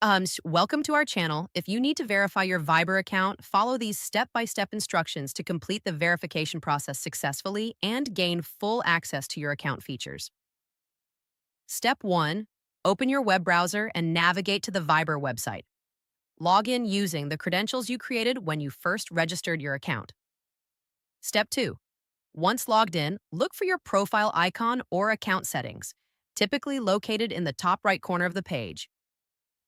Welcome to our channel. If you need to verify your Viber account, follow these step-by-step instructions to complete the verification process successfully and gain full access to your account features. Step 1. Open your web browser and navigate to the Viber website. Log in using the credentials you created when you first registered your account. Step 2. Once logged in, look for your profile icon or account settings, typically located in the top right corner of the page.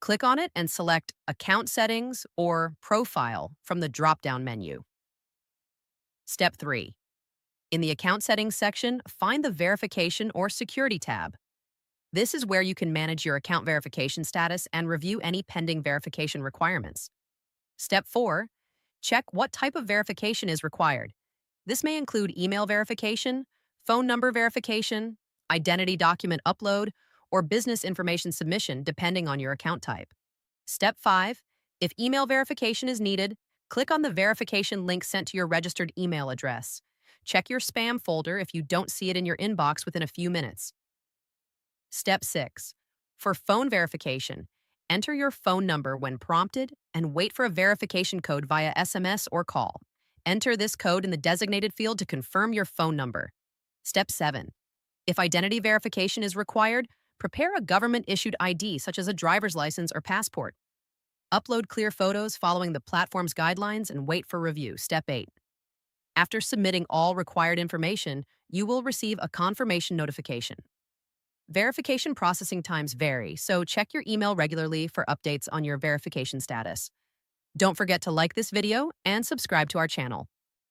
Click on it and select Account Settings or Profile from the drop-down menu. Step 3. In the Account Settings section, find the Verification or Security tab. This is where you can manage your account verification status and review any pending verification requirements. Step 4. Check what type of verification is required. This may include email verification, phone number verification, identity document upload, or business information submission depending on your account type. Step 5. If email verification is needed, click on the verification link sent to your registered email address. Check your spam folder if you don't see it in your inbox within a few minutes. Step 6. For phone verification, enter your phone number when prompted and wait for a verification code via SMS or call. Enter this code in the designated field to confirm your phone number. Step 7. If identity verification is required, prepare a government-issued ID such as a driver's license or passport. Upload clear photos following the platform's guidelines and wait for review. Step 8. After submitting all required information, you will receive a confirmation notification. Verification processing times vary, so check your email regularly for updates on your verification status. Don't forget to like this video and subscribe to our channel.